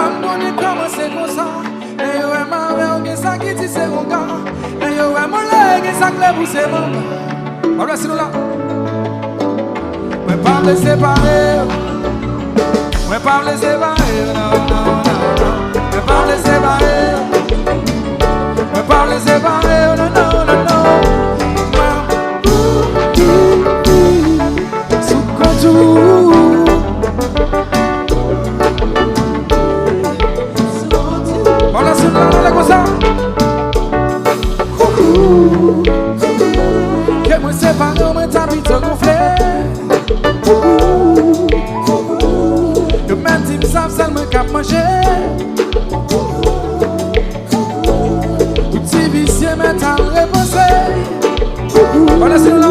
Pardonnez comment c'est comme ça. Et yo est mauvais, ou ça qui dit c'est mon gars. Et yo est mollet, ça clé pour ses membres. Voilà, c'est nous là. Mais pas me séparer. Mais pas me séparer. Non, non, non. Mais pas me séparer. Mais pas me séparer. Non, non, non, non. Sous contour. Voilà, c'est là, comme ça. Que moi c'est pas nous, mais t'as vite gonflé. Que même si ça me cap manger. Tout petit vicieux, mais t'as repensé. Voilà, c'est là.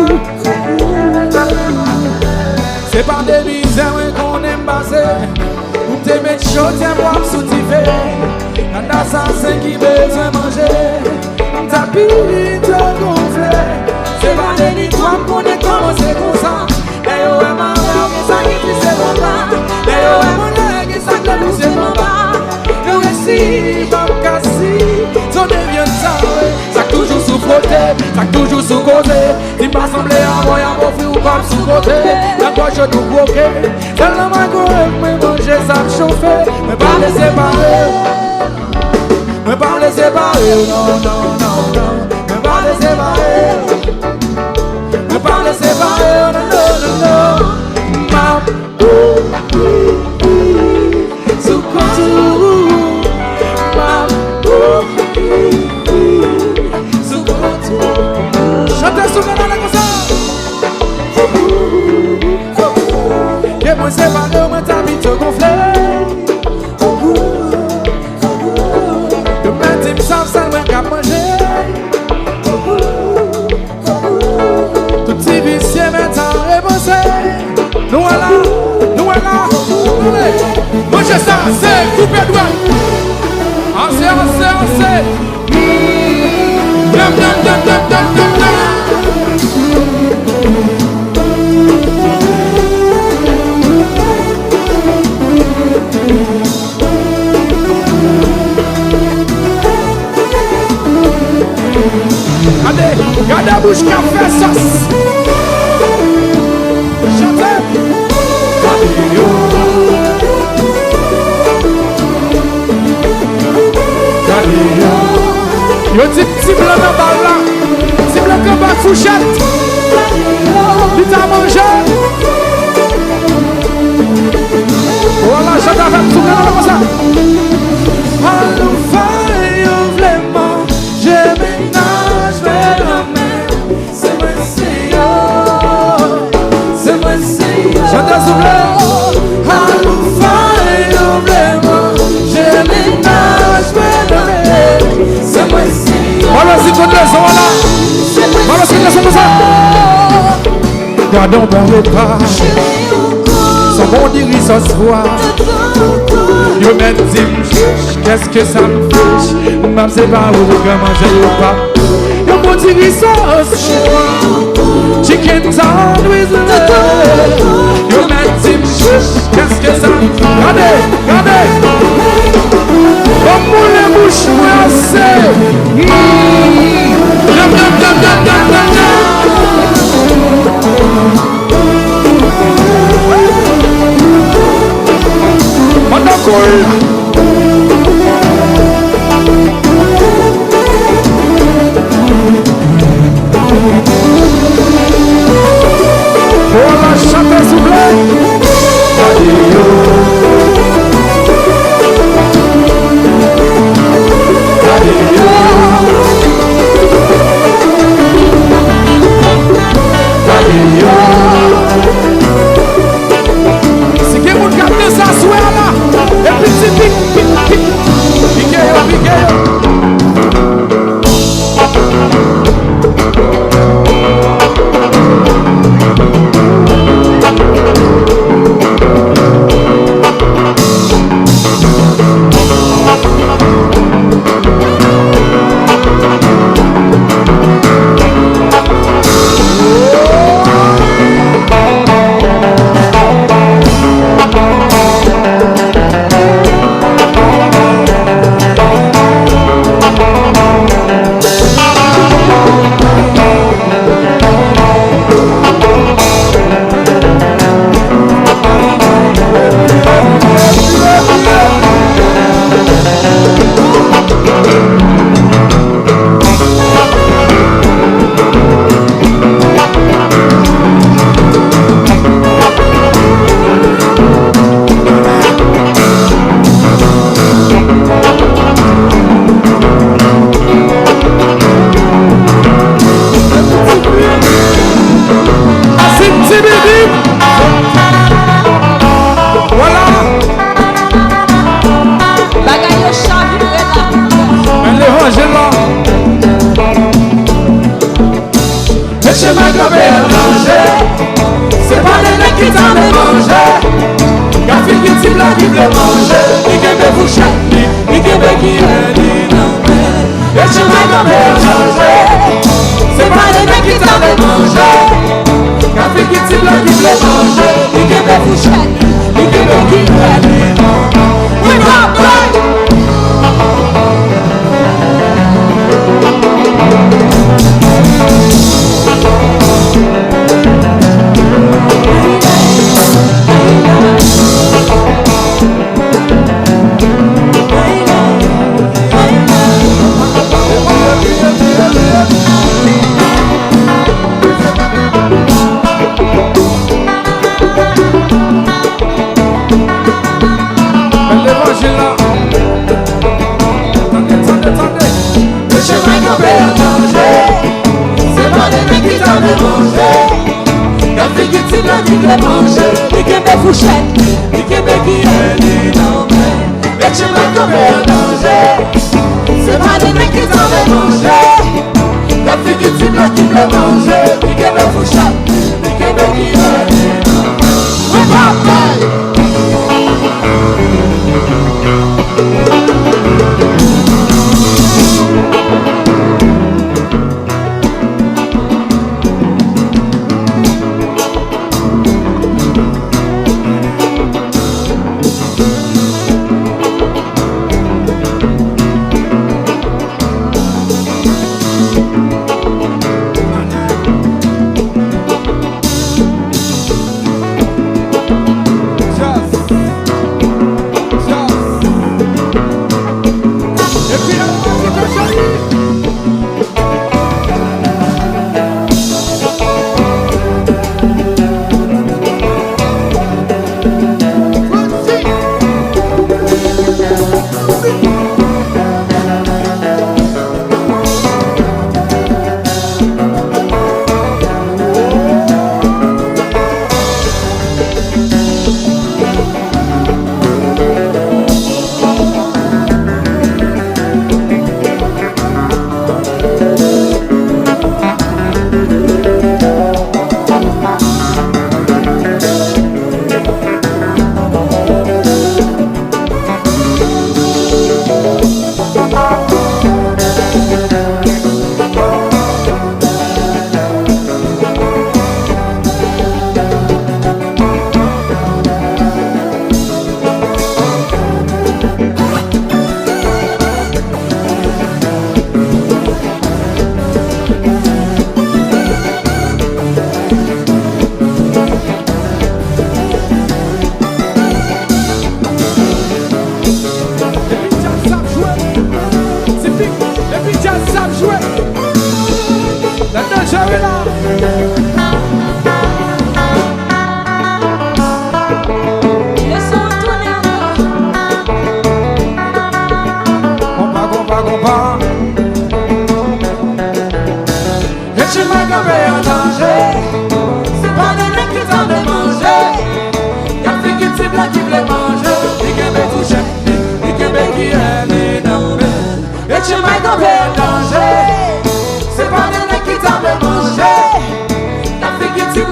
C'est par des misères qu'on aime passer. Ou te mettre chaud, tiens, moi, soutifé. Quand l'assassin qui besoin manger, ta pile te gonflé. C'est pas des nids, toi, qu'on est comment c'est comme ça. Et yo, est ma mère, qui sacrifie ses bonbons. Et yo, est mon leg, qui sacrifie ses bonbons. Le récit, pas cassi, ton devient ça. Ça toujours sous côté, ça toujours sous côté. Il m'a semblé à moi, à mon frère ou pas sous côté. La quoi je nous bloquer. Tellement ma correct, mais manger, ça me chauffer. Mais pas les séparer. Mais pas les séparer, non, non, non, non. Mais pas les séparer. Mais pas les séparer, non, non, non, non. Ma sous contour. Ma sous contour. Chantez sous contour comme ça. Que moi séparer, moi t'habite te gonfler. Sans seulement qu'à manger. Tout petit vicieux maintenant repensé. Nous voilà, nous voilà. Mangez ça, c'est coupé de doigt. Assez, assez, assez. Dam, dam, dam, dam, dam, dam, dam. Regardez la bouche qui a fait sauce. Chantez. Yo dit petit blanc dans balle là. Petit blanc qui va fourchette. Il t'a mangé. Voilà, chante avec tout le monde comme ça. Allons faire vraiment. Je ménage vers la main. C'est moi Seigneur. C'est moi Seigneur. Chante souffle. Allons faire vraiment. Je ménage vers la main. C'est moi Seigneur. Voilà, c'est quoi de la zone là. Voilà, c'est quoi de la zone. Gardons bon repas. Son bon diri sans se voir. Yo même dit qu'est-ce que ça me fait. M'am c'est pas où comment j'ai ou pas. Yo bon diri sans se voir. Chicken sandwich. Yo même dit qu'est-ce que ça me fait. Regardez, regardez. Comme pour les bouches noissées. Dam dam dam dam dam dam. Voilà, chantez s'il vous plaît. Si quelqu'un capte ça, soit là. Et puis c'est piquez. danger. C'est pas les mecs qui t'en veulent manger. Café qui t'y là qui veut manger. Il qui veut vous chatter, il qui veut qui est dit non. Et tu m'as comme danger. C'est pas les mecs qui t'en veulent manger. Café qui t'y là qui veut manger. Il qui veut vous chatter, il qui veut qui est dit non. We got back. Qui veut manger, qui veut fourchette, qui veut qui est dit non mais les chemins qu'on veut danger. C'est pas des mecs qui t'en veulent manger. La fille qui veut manger, qui veut fourchette, qui veut qui est dit non mais we got back.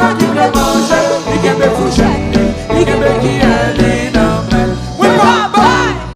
Qui veut manger, qui veut fourcher, qui veut qui est